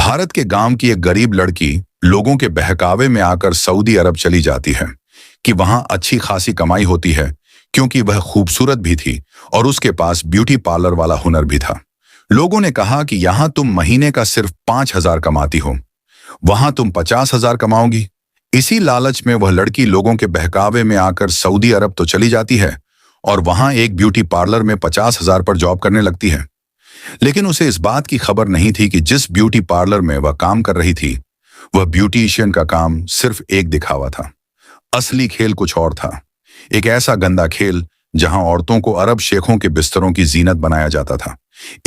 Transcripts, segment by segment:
भारत के गांव की एक गरीब लड़की लोगों के बहकावे में आकर सऊदी अरब चली जाती है कि वहां अच्छी खासी कमाई होती है, क्योंकि वह खूबसूरत भी थी और उसके पास ब्यूटी पार्लर वाला हुनर भी था। लोगों ने कहा कि यहां तुम महीने का सिर्फ 5,000 कमाती हो, वहां तुम 50,000 कमाओगी। इसी लालच में वह लड़की लोगों के बहकावे में आकर सऊदी अरब तो चली जाती है और वहां एक ब्यूटी पार्लर में 50,000 पर जॉब करने लगती है। लेकिन उसे इस बात की खबर नहीं थी कि जिस ब्यूटी पार्लर में वह काम कर रही थी, वह ब्यूटिशियन का काम सिर्फ एक दिखावा था। असली खेल कुछ और था। एक ऐसा गंदा खेल जहां औरतों को अरब शेखों के बिस्तरों की जीनत बनाया जाता था।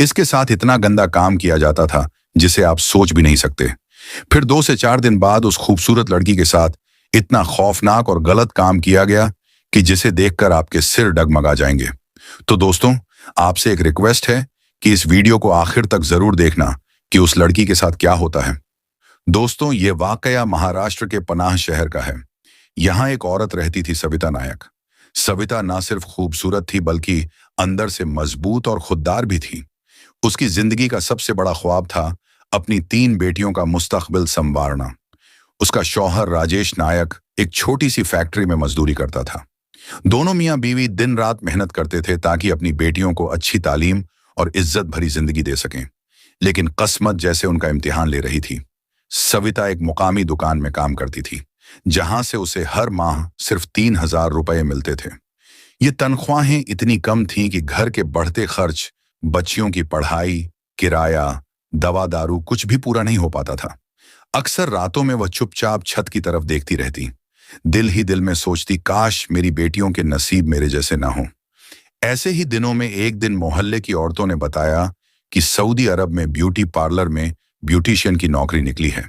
इसके साथ इतना गंदा काम किया जाता था जिसे आप सोच भी नहीं सकते। फिर 2 से 4 दिन बाद उस खूबसूरत लड़की के साथ इतना खौफनाक और गलत काम किया गया कि जिसे देखकर आपके सिर डगमगा जाएंगे। तो दोस्तों, आपसे एक रिक्वेस्ट है कि इस वीडियो को आखिर तक जरूर देखना कि उस लड़की के साथ क्या होता है। दोस्तों, ये वाकया महाराष्ट्र के पनाह शहर का है। यहाँ एक औरत रहती थी, सविता नायक। सविता ना सिर्फ खूबसूरत थी बल्कि अंदर से मजबूत और खुददार भी थी। उसकी जिंदगी का सबसे बड़ा ख्वाब था अपनी 3 बेटियों का मुस्तकबिल संवारना। उसका शौहर राजेश नायक एक छोटी सी फैक्ट्री में मजदूरी करता था। दोनों मियां बीवी दिन रात मेहनत करते थे ताकि अपनी बेटियों को अच्छी तालीम और इज्जत भरी जिंदगी दे सकें। लेकिन किस्मत जैसे उनका इम्तिहान ले रही थी। सविता एक मुकामी दुकान में काम करती थी, जहां से उसे हर माह सिर्फ 3,000 रुपए मिलते थे। ये तनख्वाहें इतनी कम थीं कि घर के बढ़ते खर्च, बच्चियों की पढ़ाई, किराया, दवा दारू कुछ भी पूरा नहीं हो पाता था। अक्सर रातों में वह चुपचाप छत की तरफ देखती रहती, दिल ही दिल में सोचती, काश मेरी बेटियों के नसीब मेरे जैसे ना हो। ऐसे ही दिनों में एक दिन मोहल्ले की औरतों ने बताया कि सऊदी अरब में ब्यूटी पार्लर में ब्यूटिशियन की नौकरी निकली है,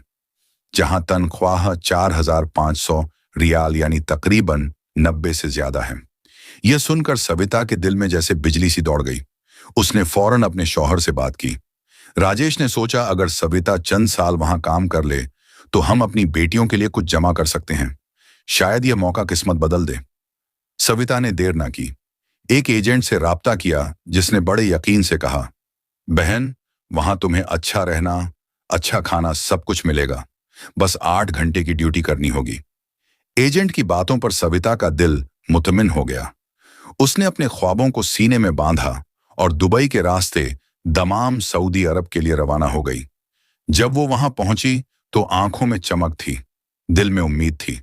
जहां तनख्वाह 4,500 रियाल यानी तकरीबन 90 से ज्यादा है। यह सुनकर सविता के दिल में जैसे बिजली सी दौड़ गई। उसने फौरन अपने शौहर से बात की। राजेश ने सोचा, अगर सविता चंद साल वहां काम कर ले तो हम अपनी बेटियों के लिए कुछ जमा कर सकते हैं। शायद यह मौका किस्मत बदल दे। सविता ने देर ना की। एक एजेंट से राब्ता किया जिसने बड़े यकीन से कहा, बहन, वहां तुम्हें अच्छा रहना, अच्छा खाना, सब कुछ मिलेगा। बस 8 घंटे की ड्यूटी करनी होगी। एजेंट की बातों पर सविता का दिल मुतमिन हो गया। उसने अपने ख्वाबों को सीने में बांधा और दुबई के रास्ते दमाम सऊदी अरब के लिए रवाना हो गई। जब वो वहां पहुंची तो आंखों में चमक थी, दिल में उम्मीद थी।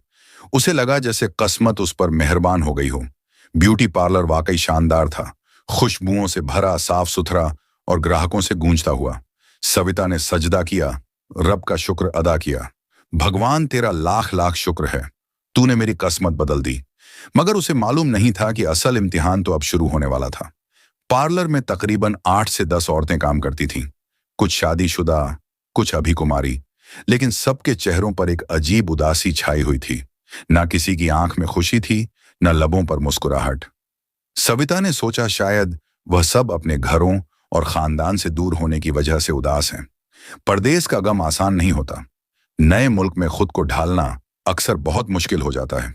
उसे लगा जैसे किस्मत उस पर मेहरबान हो गई हो। ब्यूटी पार्लर वाकई शानदार था, खुशबुओं से भरा, साफ सुथरा और ग्राहकों से गूंजता हुआ। सविता ने सजदा किया, रब का शुक्र अदा किया। भगवान, तेरा लाख लाख शुक्र है, तूने मेरी किस्मत बदल दी। मगर उसे मालूम नहीं था कि असल इम्तिहान तो अब शुरू होने वाला था। पार्लर में तकरीबन 8 से 10 औरतें काम करती थीं, कुछ शादीशुदा, कुछ अभी कुमारी, लेकिन सबके चेहरों पर एक अजीब उदासी छाई हुई थी। ना किसी की आंख में खुशी थी, न लबों पर मुस्कुराहट। सविता ने सोचा, शायद वह सब अपने घरों और खानदान से दूर होने की वजह से उदास हैं। परदेश का गम आसान नहीं होता। नए मुल्क में खुद को ढालना अक्सर बहुत मुश्किल हो जाता है।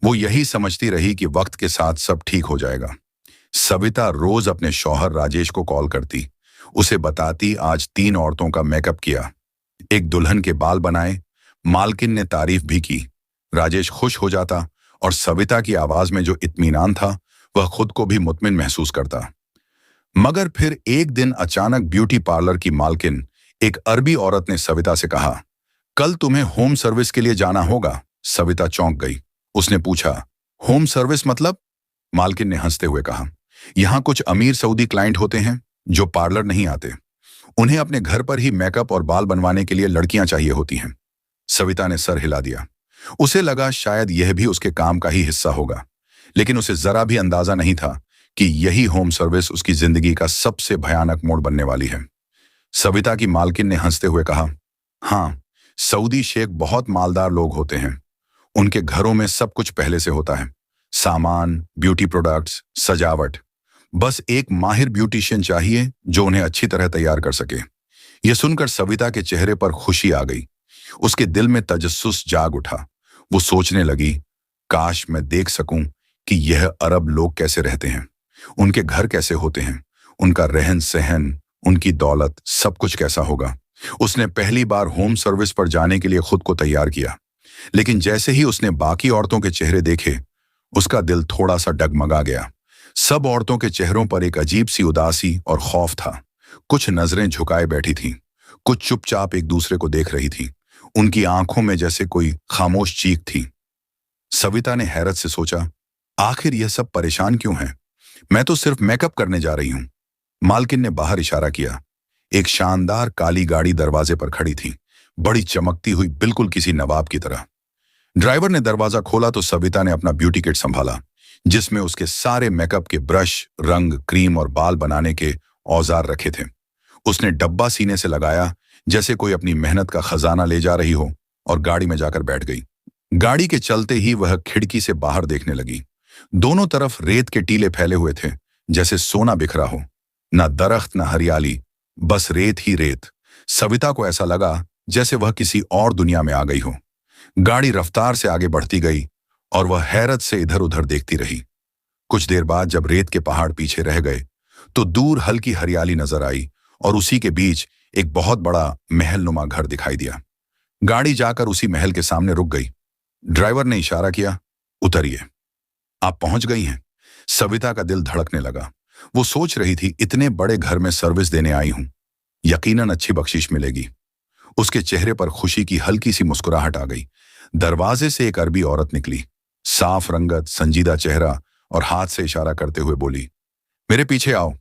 वो यही समझती रही कि वक्त के साथ सब ठीक हो जाएगा। सविता रोज अपने शौहर राजेश को कॉल करती, उसे बताती, आज 3 औरतों का मेकअप किया, एक दुल्हन के बाल बनाए। मालकिन ने तारीफ भी की। राजेश खुश हो जाता और सविता की आवाज में जो इत्मीनान था वह खुद को भी मुतमिन महसूस करता। मगर फिर एक दिन अचानक ब्यूटी पार्लर की मालकिन, एक अरबी औरत ने सविता से कहा, कल तुम्हें होम सर्विस के लिए जाना होगा। सविता चौंक गई। उसने पूछा, होम सर्विस मतलब? मालकिन ने हंसते हुए कहा, यहाँ कुछ अमीर सऊदी क्लाइंट होते हैं जो पार्लर नहीं आते। उन्हें अपने घर पर ही मेकअप और बाल बनवाने के लिए लड़कियां चाहिए होती हैं। सविता ने सर हिला दिया। उसे लगा शायद यह भी उसके काम का ही हिस्सा होगा, लेकिन उसे जरा भी अंदाजा नहीं था कि यही होम सर्विस उसकी जिंदगी का सबसे भयानक मोड़ बनने वाली है। सविता की मालकिन ने हंसते हुए कहा, हाँ, सऊदी शेख बहुत मालदार लोग होते हैं। उनके घरों में सब कुछ पहले से होता है, सामान, ब्यूटी प्रोडक्ट्स, सजावट। बस एक माहिर ब्यूटिशियन चाहिए जो उन्हें अच्छी तरह तैयार कर सके। यह सुनकर सविता के चेहरे पर खुशी आ गई। उसके दिल में तजस्सुस जाग उठा। वो सोचने लगी, काश मैं देख सकूं कि यह अरब लोग कैसे रहते हैं, उनके घर कैसे होते हैं, उनका रहन सहन, उनकी दौलत, सब कुछ कैसा होगा। उसने पहली बार होम सर्विस पर जाने के लिए खुद को तैयार किया, लेकिन जैसे ही उसने बाकी औरतों के चेहरे देखे, उसका दिल थोड़ा सा डगमगा गया। सब औरतों के चेहरों पर एक अजीब सी उदासी और खौफ था। कुछ नजरें झुकाए बैठी थीं, कुछ चुपचाप एक दूसरे को देख रही थीं। उनकी आंखों में जैसे कोई खामोश चीख थी। सविता ने हैरत से सोचा, आखिर यह सब परेशान क्यों हैं? मैं तो सिर्फ मेकअप करने जा रही हूं। मालकिन ने बाहर इशारा किया। एक शानदार काली गाड़ी दरवाजे पर खड़ी थी, बड़ी चमकती हुई, बिल्कुल किसी नवाब की तरह। ड्राइवर ने दरवाजा खोला तो सविता ने अपना ब्यूटी किट संभाला, जिसमें उसके सारे मेकअप के ब्रश, रंग, क्रीम और बाल बनाने के औजार रखे थे। उसने डब्बा सीने से लगाया, जैसे कोई अपनी मेहनत का खजाना ले जा रही हो, और गाड़ी में जाकर बैठ गई। गाड़ी के चलते ही वह खिड़की से बाहर देखने लगी। दोनों तरफ रेत के टीले फैले हुए थे, जैसे सोना बिखरा हो। ना दरख्त, ना हरियाली, बस रेत ही रेत। सविता को ऐसा लगा जैसे वह किसी और दुनिया में आ गई हो। गाड़ी रफ्तार से आगे बढ़ती गई और वह हैरत से इधर उधर देखती रही। कुछ देर बाद जब रेत के पहाड़ पीछे रह गए तो दूर हल्की हरियाली नजर आई और उसी के बीच एक बहुत बड़ा महलनुमा घर दिखाई दिया। गाड़ी जाकर उसी महल के सामने रुक गई। ड्राइवर ने इशारा किया, उतरिए, आप पहुंच गई हैं। सविता का दिल धड़कने लगा। वो सोच रही थी, इतने बड़े घर में सर्विस देने आई हूं, यकीनन अच्छी बख्शीश मिलेगी। उसके चेहरे पर खुशी की हल्की सी मुस्कुराहट आ गई। दरवाजे से एक अरबी औरत निकली, साफ रंगत, संजीदा चेहरा, और हाथ से इशारा करते हुए बोली, मेरे पीछे आओ।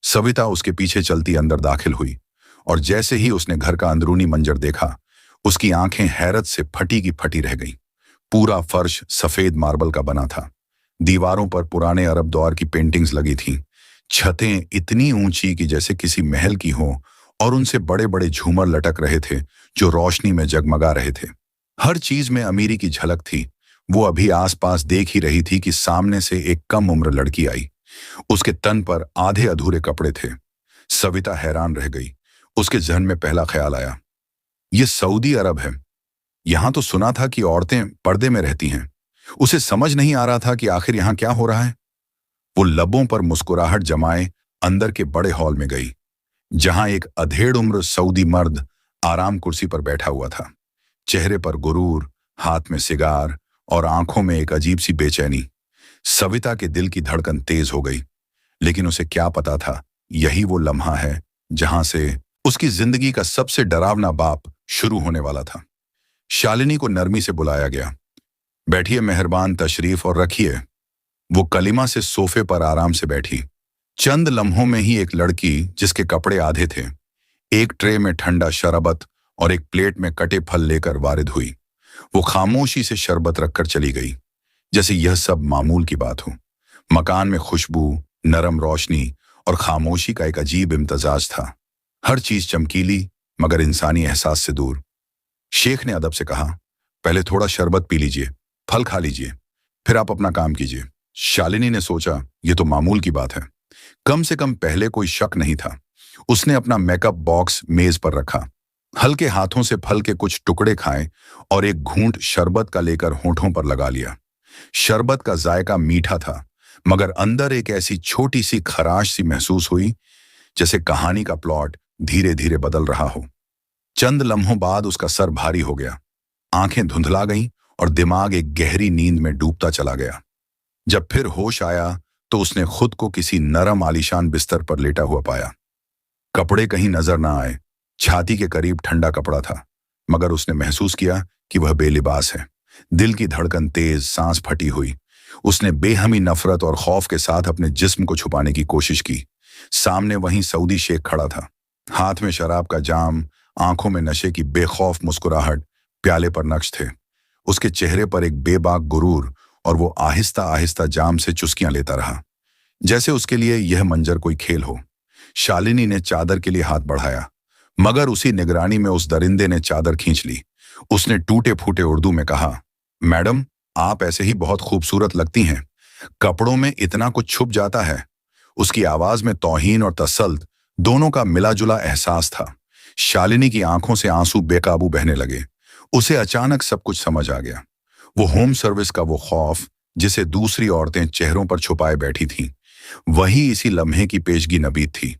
सविता उसके पीछे चलती अंदर दाखिल हुई और जैसे ही उसने घर का अंदरूनी मंजर देखा, उसकी आंखें हैरत से फटी की फटी रह गईं। पूरा फर्श सफेद मार्बल का बना था। दीवारों पर पुराने अरब दौर की पेंटिंग्स लगी थीं। छतें इतनी ऊंची कि जैसे किसी महल की हों, और उनसे बड़े बड़े झूमर लटक रहे थे जो रोशनी में जगमगा रहे थे। हर चीज में अमीरी की झलक थी। वो अभी आसपास देख ही रही थी कि सामने से एक कम उम्र लड़की आई। उसके तन पर आधे अधूरे कपड़े थे। सविता हैरान रह गई। उसके जहन में पहला ख्याल आया, ये सऊदी अरब है। यहां तो सुना था कि औरतें पर्दे में रहती हैं। उसे समझ नहीं आ रहा था कि आखिर यहां क्या हो रहा है। वो लबों पर मुस्कुराहट जमाए अंदर के बड़े हॉल में गई, जहां एक अधेड़ उम्र सऊदी मर्द आराम कुर्सी पर बैठा हुआ था। चेहरे पर गुरूर, हाथ में सिगार और आंखों में एक अजीब सी बेचैनी। सविता के दिल की धड़कन तेज हो गई, लेकिन उसे क्या पता था, यही वो लम्हा है जहां से उसकी जिंदगी का सबसे डरावना बाप शुरू होने वाला था। शालिनी को नरमी से बुलाया गया। बैठिए मेहरबान, तशरीफ और रखिए। वो कलिमा से सोफे पर आराम से बैठी। चंद लम्हों में ही एक लड़की, जिसके कपड़े आधे थे, एक ट्रे में ठंडा शरबत और एक प्लेट में कटे फल लेकर वारिद हुई। वो खामोशी से शरबत रखकर चली गई, जैसे यह सब मामूल की बात हो। मकान में खुशबू, नरम रोशनी और खामोशी का एक अजीब इम्तजाज था। हर चीज चमकीली मगर इंसानी एहसास से दूर। शेख ने अदब से कहा, पहले थोड़ा शरबत पी लीजिए, फल खा लीजिए, फिर आप अपना काम कीजिए। शालिनी ने सोचा, यह तो मामूल की बात है। कम से कम पहले कोई शक नहीं था। उसने अपना मेकअप बॉक्स मेज पर रखा, हल्के हाथों से फल के कुछ टुकड़े खाए और एक घूंट शरबत का लेकर होठों पर लगा लिया। शरबत का जायका मीठा था, मगर अंदर एक ऐसी छोटी सी खराश सी महसूस हुई, जैसे कहानी का प्लॉट धीरे धीरे बदल रहा हो। चंद लम्हों बाद उसका सर भारी हो गया, आंखें धुंधला गईं और दिमाग एक गहरी नींद में डूबता चला गया। जब फिर होश आया तो उसने खुद को किसी नरम आलीशान बिस्तर पर लेटा हुआ पाया। कपड़े कहीं नजर ना आए। छाती के करीब ठंडा कपड़ा था, मगर उसने महसूस किया कि वह बेलिबास है। दिल की धड़कन तेज, सांस फटी हुई। उसने बेहमी नफरत और खौफ के साथ अपने जिस्म को छुपाने की कोशिश की। सामने वहीं सऊदी शेख खड़ा था, हाथ में शराब का जाम, आंखों में नशे की बेखौफ मुस्कुराहट, प्याले पर नक्श थे। उसके चेहरे पर एक बेबाक गुरूर, और वो आहिस्ता आहिस्ता जाम से चुस्कियां लेता रहा, जैसे उसके लिए यह मंजर कोई खेल हो। शालिनी ने चादर के लिए हाथ बढ़ाया, मगर उसी निगरानी में उस दरिंदे ने चादर खींच ली। उसने टूटे फूटे उर्दू में कहा, मैडम, आप ऐसे ही बहुत खूबसूरत लगती हैं, कपड़ों में इतना कुछ छुप जाता है। उसकी आवाज में तौहीन और तसल्त दोनों का मिला जुला एहसास था। शालिनी की आंखों से आंसू बेकाबू बहने लगे। उसे अचानक सब कुछ समझ आ गया। वो होम सर्विस का वो खौफ जिसे दूसरी औरतें चेहरों पर छुपाए बैठी थीं, वही इसी लम्हे की पेशगी नबीद थी।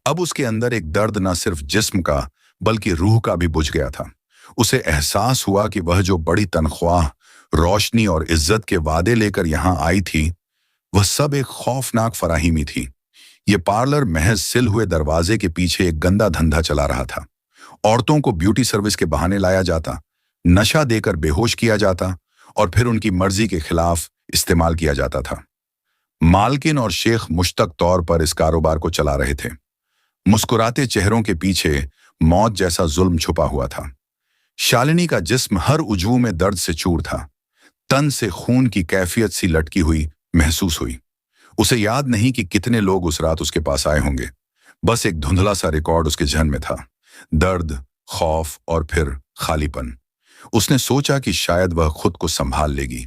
अब उसके अंदर एक दर्द न सिर्फ जिस्म का बल्कि रूह का भी बुझ गया था। उसे एहसास हुआ कि वह जो बड़ी तनख्वाह, रोशनी और इज्जत के वादे लेकर यहां आई थी, वह सब एक खौफनाक फराहीमी थी। ये पार्लर महज सिल हुए दरवाजे के पीछे एक गंदा धंधा चला रहा था। औरतों को ब्यूटी सर्विस के बहाने लाया जाता, नशा देकर बेहोश किया जाता और फिर उनकी मर्जी के खिलाफ इस्तेमाल किया जाता था। मालकिन और शेख मुश्तक तौर पर इस कारोबार को चला रहे थे। मुस्कुराते चेहरों के पीछे मौत जैसा जुल्म छुपा हुआ था। शालिनी का जिस्म हर उजवू में दर्द से चूर था। तन से खून की कैफियत सी लटकी हुई महसूस हुई। उसे याद नहीं कि कितने लोग उस रात उसके पास आए होंगे। बस एक धुंधला सा रिकॉर्ड उसके जहन में था, दर्द, खौफ और फिर खालीपन। उसने सोचा कि शायद वह खुद को संभाल लेगी,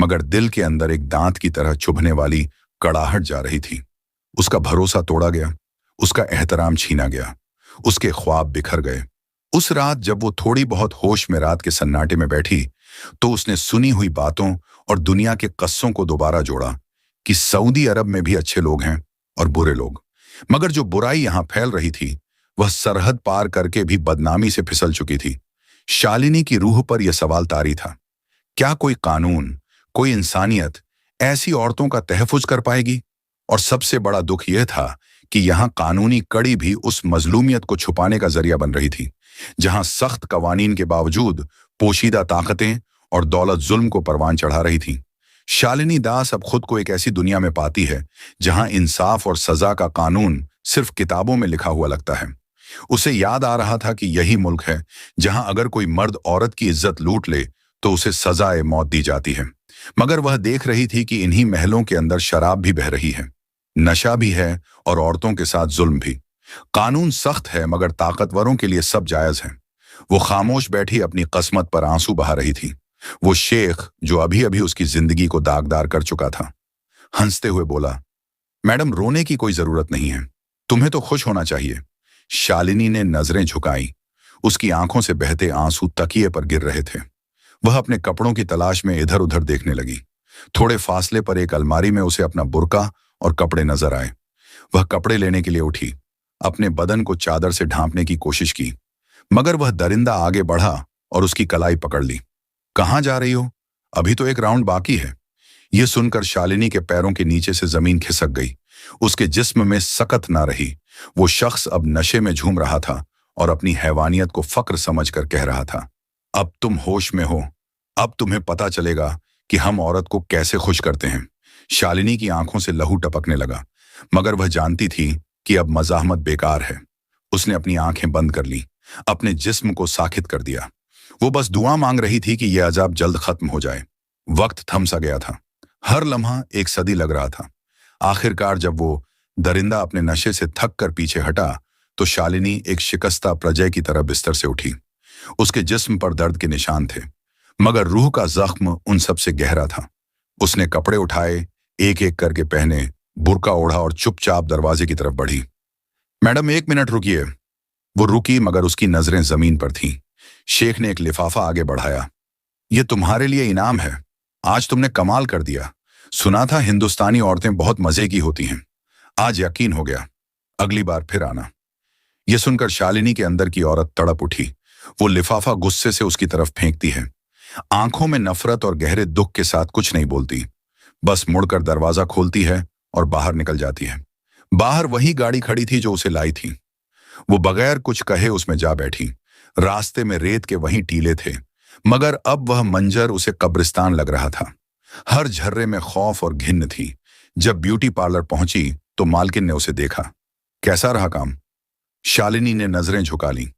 मगर दिल के अंदर एक दांत की तरह चुभने वाली कड़ाहट जा रही थी। उसका भरोसा तोड़ा गया, उसका एहतराम छीना गया, उसके ख्वाब बिखर गए। उस रात जब वो थोड़ी बहुत होश में रात के सन्नाटे में बैठी, तो उसने सुनी हुई बातों और दुनिया के कस्सों को दोबारा जोड़ा कि सऊदी अरब में भी अच्छे लोग हैं और बुरे लोग, मगर जो बुराई यहां फैल रही थी वह सरहद पार करके भी बदनामी से फिसल चुकी थी। शालिनी की रूह पर यह सवाल तारी था, क्या कोई कानून, कोई इंसानियत ऐसी औरतों का तहफ़्फ़ुज़ कर पाएगी? और सबसे बड़ा दुख यह था कि यहां कानूनी कड़ी भी उस मजलूमियत को छुपाने का जरिया बन रही थी, जहां सख्त कवानीन के बावजूद पोशीदा ताकतें और दौलत जुल्म को परवान चढ़ा रही थी। शालिनी दास अब खुद को एक ऐसी दुनिया में पाती है जहां इंसाफ और सजा का कानून सिर्फ किताबों में लिखा हुआ लगता है। उसे याद आ रहा था कि यही मुल्क है जहां अगर कोई मर्द औरत की इज्जत लूट ले तो उसे सजाए मौत दी जाती है, मगर वह देख रही थी कि इन्हीं महलों के अंदर शराब भी बह रही है, नशा भी है और औरतों के साथ जुल्म भी। कानून सख्त है मगर ताकतवरों के लिए सब जायज है। वो खामोश बैठी अपनी किस्मत पर आंसू बहा रही थी। वो शेख जो अभी अभी उसकी जिंदगी को दागदार कर चुका था, हंसते हुए बोला, मैडम रोने की कोई जरूरत नहीं है, तुम्हें तो खुश होना चाहिए। शालिनी ने नजरें झुकाई। उसकी आंखों से बहते आंसू तकिए पर गिर रहे थे। वह अपने कपड़ों की तलाश में इधर उधर देखने लगी। थोड़े फासले पर एक अलमारी में उसे अपना बुर्का और कपड़े नजर आए। वह कपड़े लेने के लिए उठी, अपने बदन को चादर से ढांपने की कोशिश की, मगर वह दरिंदा आगे बढ़ा और उसकी कलाई पकड़ ली। कहां जा रही हो? अभी तो एक राउंड बाकी है। यह सुनकर शालिनी के पैरों के नीचे से जमीन खिसक गई। उसके जिस्म में सकत ना रही। वो शख्स अब नशे में झूम रहा था और अपनी हैवानियत को फक्र समझकर कह रहा था, अब तुम होश में हो, अब तुम्हें पता चलेगा कि हम औरत को कैसे खुश करते हैं। शालिनी की आंखों से लहू टपकने लगा, मगर वह जानती थी कि अब मज़ाहमत बेकार है। उसने अपनी आंखें बंद कर ली, अपने जिस्म को साखित कर दिया। वो बस दुआ मांग रही थी कि यह अजाब जल्द खत्म हो जाए। वक्त थम सा गया था। हर लम्हा एक सदी लग रहा था। आखिरकार जब वो दरिंदा अपने नशे से थक कर पीछे हटा, तो शालिनी एक शिकस्ता प्रजय की तरह बिस्तर से उठी। उसके जिस्म पर दर्द के निशान थे, मगर रूह का जख्म उन सब से गहरा था। उसने कपड़े उठाए, एक एक करके पहने, बुर्का ओढ़ा और चुपचाप दरवाजे की तरफ बढ़ी। मैडम 1 मिनट रुकिए। वो रुकी, मगर उसकी नजरें जमीन पर थीं। शेख ने एक लिफाफा आगे बढ़ाया। ये तुम्हारे लिए इनाम है, आज तुमने कमाल कर दिया। सुना था हिंदुस्तानी औरतें बहुत मजे की होती हैं, आज यकीन हो गया, अगली बार फिर आना। यह सुनकर शालिनी के अंदर की औरत तड़प उठी। वो लिफाफा गुस्से से उसकी तरफ फेंकती है, आंखों में नफरत और गहरे दुख के साथ कुछ नहीं बोलती, बस मुड़कर दरवाजा खोलती है और बाहर निकल जाती है। बाहर वही गाड़ी खड़ी थी जो उसे लाई थी। वो बगैर कुछ कहे उसमें जा बैठी। रास्ते में रेत के वहीं टीले थे, मगर अब वह मंजर उसे कब्रिस्तान लग रहा था। हर झर्रे में खौफ और घिन्न थी। जब ब्यूटी पार्लर पहुंची तो मालकिन ने उसे देखा। कैसा रहा काम? शालिनी ने नजरें झुका ली।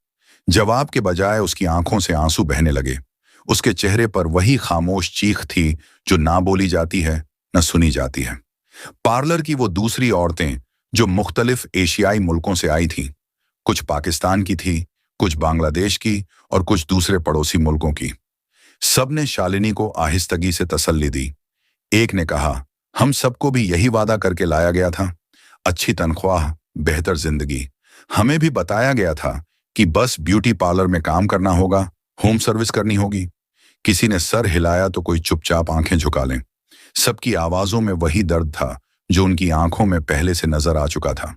जवाब के बजाय उसकी आंखों से आंसू बहने लगे। उसके चेहरे पर वही खामोश चीख थी जो ना बोली जाती है न सुनी जाती है। पार्लर की वो दूसरी औरतें जो मुख्तलिफ एशियाई मुल्कों से आई थीं, कुछ पाकिस्तान की थी, कुछ बांग्लादेश की और कुछ दूसरे पड़ोसी मुल्कों की। सबने शालिनी को आहिस्तगी से तसल्ली दी। एक ने कहा, हम सबको भी यही वादा करके लाया गया था, अच्छी तनख्वाह, बेहतर जिंदगी। हमें भी बताया गया था कि बस ब्यूटी पार्लर में काम करना होगा, होम सर्विस करनी होगी। किसी ने सर हिलाया तो कोई चुपचाप आंखें झुका लें। सबकी आवाजों में वही दर्द था जो उनकी आंखों में पहले से नजर आ चुका था।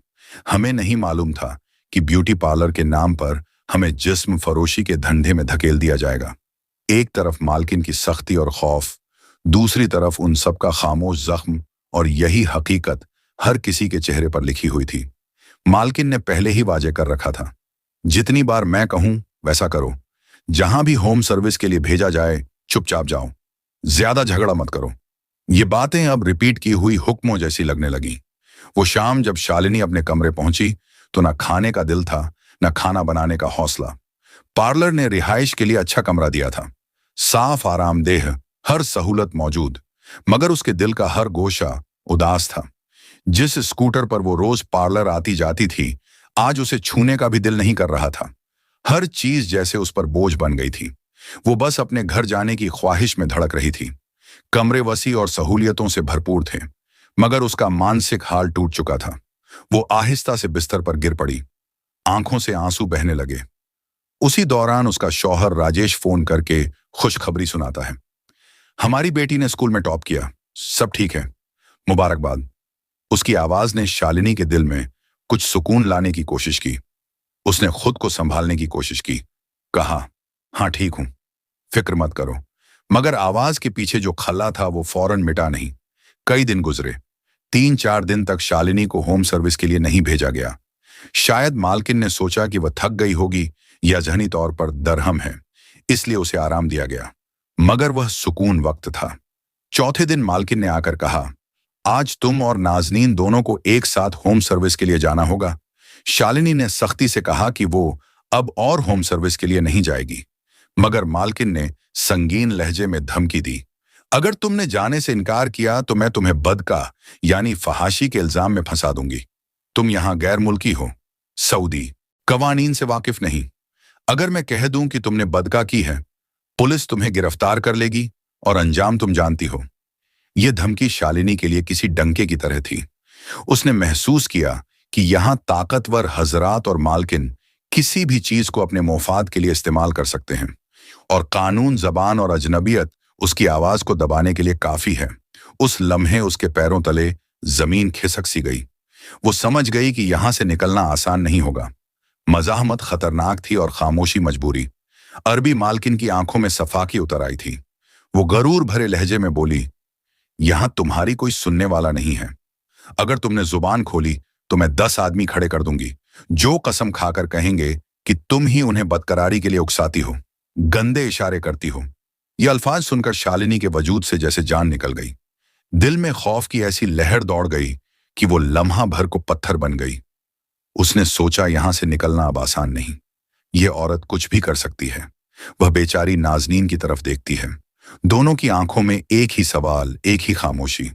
हमें नहीं मालूम था कि ब्यूटी पार्लर के नाम पर हमें जिस्म फरोशी के धंधे में धकेल दिया जाएगा। एक तरफ मालकिन की सख्ती और खौफ, दूसरी तरफ उन सब का खामोश जख्म, और यही हकीकत हर किसी के चेहरे पर लिखी हुई थी। मालकिन ने पहले ही वाजे कर रखा था, जितनी बार मैं कहूं वैसा करो, जहां भी होम सर्विस के लिए भेजा जाए चुपचाप जाओ, ज्यादा झगड़ा मत करो। ये बातें अब रिपीट की हुई हुक्मों जैसी लगने लगी। वो शाम जब शालिनी अपने कमरे पहुंची तो ना खाने का दिल था, ना खाना बनाने का हौसला। पार्लर ने रिहाइश के लिए अच्छा कमरा दिया था, साफ आरामदेह, हर सहूलत मौजूद, मगर उसके दिल का हर गोशा उदास था। जिस स्कूटर पर वो रोज पार्लर आती जाती थी, आज उसे छूने का भी दिल नहीं कर रहा था। हर चीज जैसे उस पर बोझ बन गई थी। वो बस अपने घर जाने की ख्वाहिश में धड़क रही थी। कमरे वसी और सहूलियतों से भरपूर थे, मगर उसका मानसिक हाल टूट चुका था। वो आहिस्ता से बिस्तर पर गिर पड़ी, आंखों से आंसू बहने लगे। उसी दौरान उसका शौहर राजेश फोन करके खुशखबरी सुनाता है, हमारी बेटी ने स्कूल में टॉप किया, सब ठीक है, मुबारकबाद। उसकी आवाज ने शालिनी के दिल में कुछ सुकून लाने की कोशिश की। उसने खुद को संभालने की कोशिश की, कहा, हाँ ठीक हूं, फिक्र मत करो। मगर आवाज के पीछे जो खला था वो फौरन मिटा नहीं। कई दिन गुजरे, 3-4 दिन तक शालिनी को होम सर्विस के लिए नहीं भेजा गया। शायद मालकिन ने सोचा कि वह थक गई होगी या जहनी तौर पर दरहम है, इसलिए उसे आराम दिया गया। मगर वह सुकून वक्त था। चौथे दिन मालकिन ने आकर कहा, आज तुम और नाजनीन दोनों को एक साथ होम सर्विस के लिए जाना होगा। शालिनी ने सख्ती से कहा कि वो अब और होम सर्विस के लिए नहीं जाएगी, मगर मालकिन ने संगीन लहजे में धमकी दी, अगर तुमने जाने से इनकार किया तो मैं तुम्हें बदका यानी फहाशी के इल्जाम में फंसा दूंगी। तुम यहां गैर मुल्की हो, सऊदी, कवानीन से वाकिफ नहीं। अगर मैं कह दूं कि तुमने बदका की है, पुलिस तुम्हें गिरफ्तार कर लेगी और अंजाम तुम जानती हो। यह धमकी शालिनी के लिए किसी डंके की तरह थी। उसने महसूस किया कि यहां ताकतवर हजरात और मालकिन किसी भी चीज को अपने मुफाद के लिए इस्तेमाल कर सकते हैं, और कानून, जबान और अजनबियत उसकी आवाज को दबाने के लिए काफी है। उस लम्हे उसके पैरों तले जमीन खिसक सी गई। वो समझ गई कि यहां से निकलना आसान नहीं होगा। मज़ाहमत खतरनाक थी और खामोशी मजबूरी। अरबी मालकिन की आंखों में सफाकी उतर आई थी। वो गरूर भरे लहजे में बोली, यहां तुम्हारी कोई सुनने वाला नहीं है। अगर तुमने जुबान खोली तो मैं 10 आदमी खड़े कर दूंगी, जो कसम खाकर कहेंगे कि तुम ही उन्हें बदकरारी के लिए उकसाती हो, गंदे इशारे करती हो। ये अल्फाज सुनकर शालिनी के वजूद से जैसे जान निकल गई। दिल में खौफ की ऐसी लहर दौड़ गई कि वो लम्हा भर को पत्थर बन गई। उसने सोचा, यहां से निकलना अब आसान नहीं। ये औरत कुछ भी कर सकती है। वह बेचारी नाजनीन की तरफ देखती है। दोनों की आंखों में एक ही सवाल, एक ही खामोशी।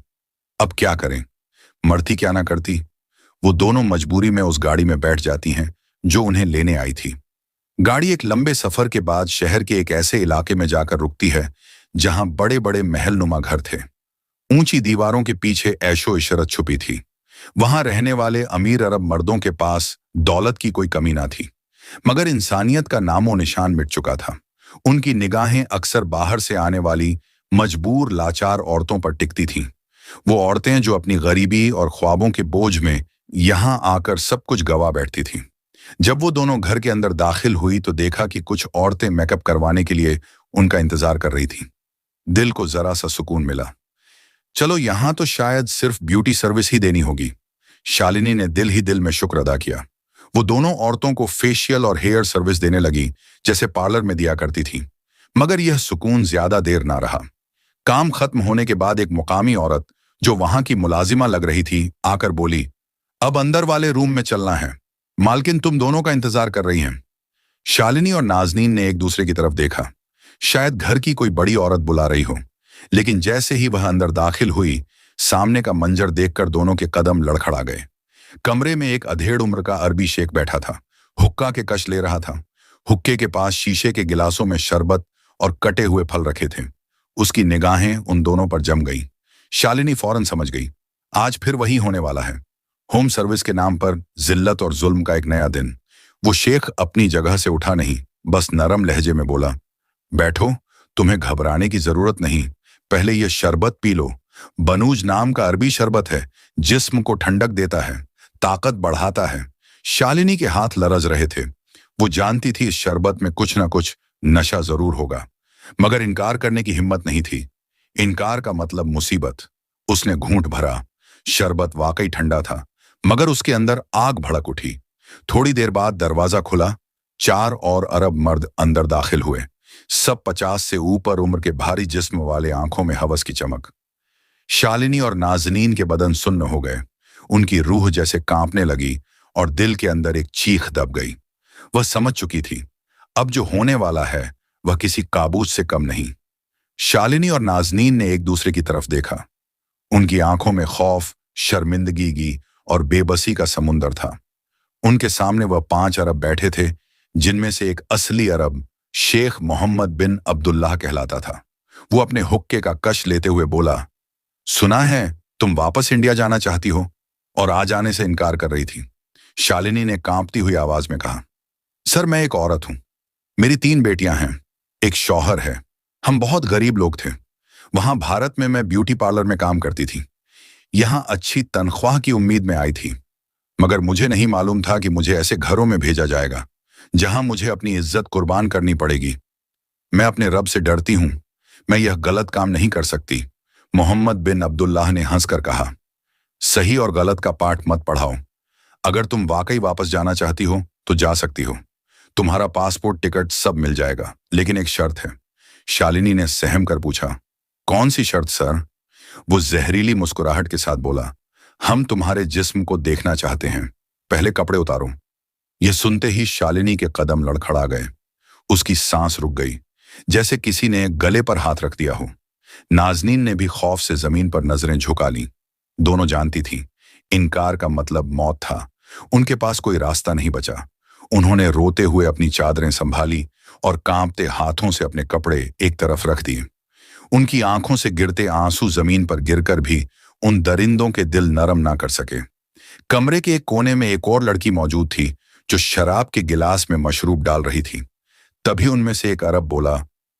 अब क्या करें? मरती क्या ना करती। वो दोनों मजबूरी में उस गाड़ी में बैठ जाती हैं जो उन्हें लेने आई थी। गाड़ी एक लंबे सफर के बाद शहर के एक ऐसे इलाके में जाकर रुकती है जहां बड़े बड़े महलनुमा घर थे। ऊंची दीवारों के पीछे ऐशो इशरत छुपी थी। वहां रहने वाले अमीर अरब मर्दों के पास दौलत की कोई कमी ना थी, मगर इंसानियत का नामो निशान मिट चुका था। उनकी निगाहें अक्सर बाहर से आने वाली मजबूर लाचार औरतों पर टिकती थीं। वो औरतें जो अपनी गरीबी और ख्वाबों के बोझ में यहां आकर सब कुछ गवा बैठती थीं। जब वो दोनों घर के अंदर दाखिल हुई तो देखा कि कुछ औरतें मेकअप करवाने के लिए उनका इंतजार कर रही थीं। दिल को जरा सा सुकून मिला। चलो, यहां तो शायद सिर्फ ब्यूटी सर्विस ही देनी होगी। शालिनी ने दिल ही दिल में शुक्र अदा किया। वो दोनों औरतों को फेशियल और हेयर सर्विस देने लगी जैसे पार्लर में दिया करती थी। मगर यह सुकून ज्यादा देर ना रहा। काम खत्म होने के बाद एक मुकामी औरत जो वहां की मुलाजिमा लग रही थी आकर बोली, अब अंदर वाले रूम में चलना है, मालकिन तुम दोनों का इंतजार कर रही हैं। शालिनी और नाजनीन ने एक दूसरे की तरफ देखा। शायद घर की कोई बड़ी औरत बुला रही हो, लेकिन जैसे ही वह अंदर दाखिल हुई, सामने का मंजर देखकर दोनों के कदम लड़खड़ा गए। कमरे में एक अधेड़ उम्र का अरबी शेख बैठा था, हुक्का के कश ले रहा था। हुक्के के पास शीशे के गिलासों में शरबत और कटे हुए फल रखे थे। उसकी निगाहें उन दोनों पर जम गई। शालिनी फौरन समझ गई, आज फिर वही होने वाला है। होम सर्विस के नाम पर जिल्लत और जुल्म का एक नया दिन। वो शेख अपनी जगह से उठा नहीं, बस नरम लहजे में बोला, बैठो, तुम्हें घबराने की जरूरत नहीं, पहले ये शरबत पी लो। बनूज नाम का अरबी शरबत है, जिस्म को ठंडक देता है, ताकत बढ़ाता है। शालिनी के हाथ लरज रहे थे। वो जानती थी इस शरबत में कुछ ना कुछ नशा जरूर होगा, मगर इनकार करने की हिम्मत नहीं थी। इनकार का मतलब मुसीबत। उसने घूंट भरा। शरबत वाकई ठंडा था, मगर उसके अंदर आग भड़क उठी। थोड़ी देर बाद दरवाजा खुला। 4 और अरब मर्द अंदर दाखिल हुए। सब 50 से ऊपर उम्र के भारी जिस्म वाले, आंखों में हवस की चमक। शालिनी और नाजनीन के बदन सुन्न हो गए। उनकी रूह जैसे कांपने लगी और दिल के अंदर एक चीख दब गई। वह समझ चुकी थी, अब जो होने वाला है वह किसी काबूस से कम नहीं। शालिनी और नाजनीन ने एक दूसरे की तरफ देखा। उनकी आंखों में खौफ, शर्मिंदगी और बेबसी का समुंदर था। उनके सामने वह 5 अरब बैठे थे, जिनमें से एक असली अरब शेख मोहम्मद बिन अब्दुल्लाह कहलाता था। वो अपने हुक्के का कश लेते हुए बोला, सुना है तुम वापस इंडिया जाना चाहती हो, और आ जाने से इनकार कर रही थी। शालिनी ने कांपती हुई आवाज में कहा, सर मैं एक औरत हूं, मेरी 3 बेटियां हैं, एक शौहर है, हम बहुत गरीब लोग थे। वहां भारत में मैं ब्यूटी पार्लर में काम करती थी। यहां अच्छी तनख्वाह की उम्मीद में आई थी, मगर मुझे नहीं मालूम था कि मुझे ऐसे घरों में भेजा जाएगा जहां मुझे अपनी इज्जत कुर्बान करनी पड़ेगी। मैं अपने रब से डरती हूं, मैं यह गलत काम नहीं कर सकती। मोहम्मद बिन अब्दुल्लाह ने हंसकर कहा, सही और गलत का पाठ मत पढ़ाओ। अगर तुम वाकई वापस जाना चाहती हो तो जा सकती हो। तुम्हारा पासपोर्ट, टिकट सब मिल जाएगा, लेकिन एक शर्त है। शालिनी ने सहम कर पूछा, कौन सी शर्त सर? वो जहरीली मुस्कुराहट के साथ बोला, हम तुम्हारे जिस्म को देखना चाहते हैं, पहले कपड़े उतारो। यह सुनते ही शालिनी के कदम लड़खड़ा गए। उसकी सांस रुक गई, जैसे किसी ने गले पर हाथ रख दिया हो। नाजनीन ने भी खौफ से जमीन पर नजरें झुका लीं। दोनों जानती थीं, इनकार का मतलब मौत था। उनके पास कोई रास्ता नहीं बचा। उन्होंने रोते हुए अपनी चादरें संभाली और कांपते हाथों से अपने कपड़े एक तरफ रख दिए। उनकी आंखों से गिरते आंसू जमीन पर गिरकर भी उन दरिंदों के दिल नरम ना कर सके। कमरे के एक कोने में एक और लड़की मौजूद थी, जो शराब के गिलास में मशरूब डाल रही थी। तभी उनमें से एक अरब बोला,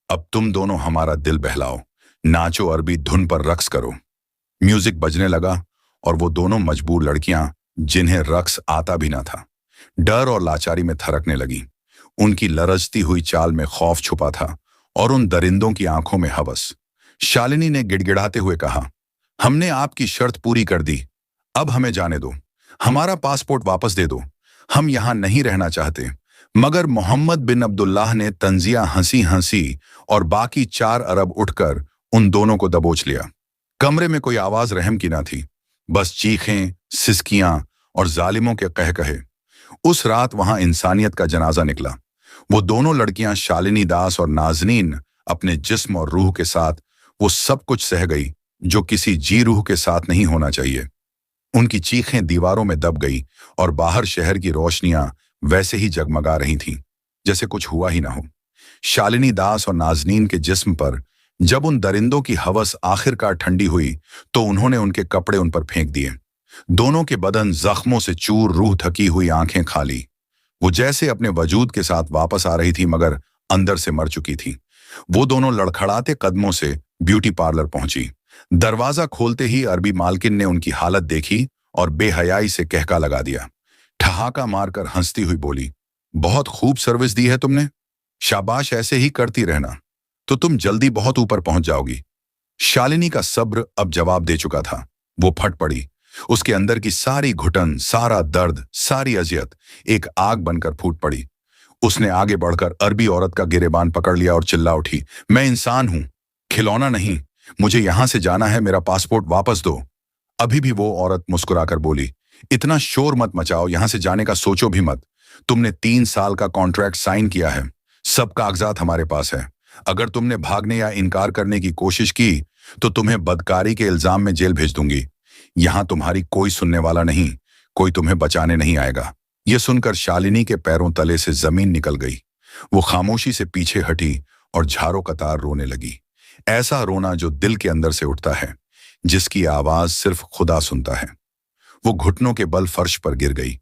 अब तुम दोनों हमारा दिल बहलाओ, नाचो, अरबी धुन पर रक्स करो। म्यूजिक बजने लगा और वो दोनों मजबूर लड़कियां, जिन्हें रक्स आता भी ना था, डर और लाचारी में थरकने लगी। उनकी लरजती हुई चाल में खौफ छुपा था और उन दरिंदों की आंखों में हवस। शालिनी ने गिड़गिड़ाते हुए कहा, हमने आपकी शर्त पूरी कर दी, अब हमें जाने दो। हमारा पासपोर्ट वापस दे दो, हम यहां नहीं रहना चाहते। मगर मोहम्मद बिन अब्दुल्लाह ने तंजिया हंसी हंसी और बाकी 4 अरब उठकर उन दोनों को दबोच लिया। कमरे में कोई आवाज रहम की ना थी, बस चीखें, सिसकियां और जालिमों के कहकहे। उस रात वहां इंसानियत का जनाजा निकला। वो दोनों लड़कियां, शालिनी दास और नाजनीन, अपने जिस्म और रूह के साथ वो सब कुछ सह गई जो किसी जी रूह के साथ नहीं होना चाहिए। उनकी चीखें दीवारों में दब गई और बाहर शहर की रोशनियां वैसे ही जगमगा रही थीं, जैसे कुछ हुआ ही ना हो। शालिनी दास और नाजनीन के जिस्म पर जब उन दरिंदों की हवस आखिरकार ठंडी हुई, तो उन्होंने उनके कपड़े उन पर फेंक दिए। दोनों के बदन जख्मों से चूर, रूह थकी हुई, आंखें खाली। वो जैसे अपने वजूद के साथ वापस आ रही थी, मगर अंदर से मर चुकी थी। वो दोनों लड़खड़ाते कदमों से ब्यूटी पार्लर पहुंची। दरवाजा खोलते ही अरबी मालकिन ने उनकी हालत देखी और बेहयाई से कहका लगा दिया। ठहाका मारकर हंसती हुई बोली, बहुत खूब सर्विस दी है तुमने, शाबाश, ऐसे ही करती रहना, तो तुम जल्दी बहुत ऊपर पहुंच जाओगी। शालिनी का सब्र अब जवाब दे चुका था। वो फट पड़ी। उसके अंदर की सारी घुटन, सारा दर्द, सारी अजियत एक आग बनकर फूट पड़ी। उसने आगे बढ़कर अरबी औरत का गिरेबान पकड़ लिया और चिल्ला उठी, मैं इंसान हूं, खिलौना नहीं। मुझे यहां से जाना है, मेरा पासपोर्ट वापस दो। अभी भी वो औरत मुस्कुराकर बोली, इतना शोर मत मचाओ, यहां से जाने का सोचो भी मत। तुमने 3 साल का कॉन्ट्रैक्ट साइन किया है, सब कागजात हमारे पास है। अगर तुमने भागने या इनकार करने की कोशिश की तो तुम्हें बदकारी के इल्जाम में जेल भेज दूंगी। यहां तुम्हारी कोई सुनने वाला नहीं, कोई तुम्हें बचाने नहीं आएगा। यह सुनकर शालिनी के पैरों तले से जमीन निकल गई। वो खामोशी से पीछे हटी और झारों कतार रोने लगी। ऐसा रोना जो दिल के अंदर से उठता है, जिसकी आवाज सिर्फ खुदा सुनता है। वो घुटनों के बल फर्श पर गिर गई।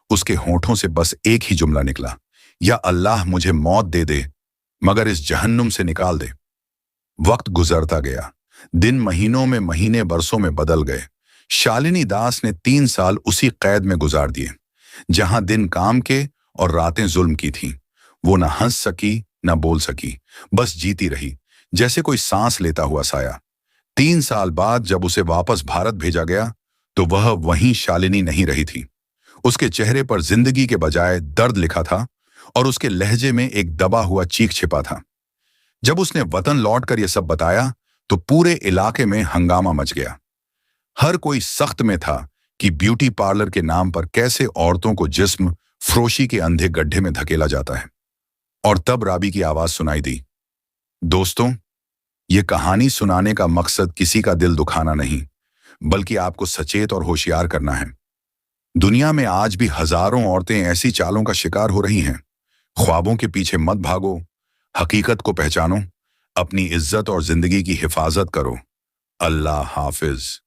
उसके होठों से बस एक ही जुमला निकला, या अल्लाह मुझे मौत दे दे, मगर इस जहन्नुम से निकाल दे। वक्त गुजरता गया। दिन महीनों में, महीने बरसों में बदल गए। शालिनी दास ने 3 साल उसी कैद में गुजार दिए, जहां दिन काम के और रातें जुल्म की थीं। वो न हंस सकी न बोल सकी, बस जीती रही, जैसे कोई सांस लेता हुआ साया। 3 साल बाद जब उसे वापस भारत भेजा गया तो वह वहीं शालिनी नहीं रही थी। उसके चेहरे पर जिंदगी के बजाय दर्द लिखा था और उसके लहजे में एक दबा हुआ चीख छिपा था। जब उसने वतन लौटकर यह सब बताया तो पूरे इलाके में हंगामा मच गया। हर कोई सख्त में था कि ब्यूटी पार्लर के नाम पर कैसे औरतों को जिस्म फरोशी के अंधे गड्ढे में धकेला जाता है। और तब राबी की आवाज सुनाई दी, दोस्तों, ये कहानी सुनाने का मकसद किसी का दिल दुखाना नहीं, बल्कि आपको सचेत और होशियार करना है। दुनिया में आज भी हजारों औरतें ऐसी चालों का शिकार हो रही हैं। ख्वाबों के पीछे मत भागो, हकीकत को पहचानो, अपनी इज्जत और जिंदगी की हिफाजत करो। अल्लाह हाफिज।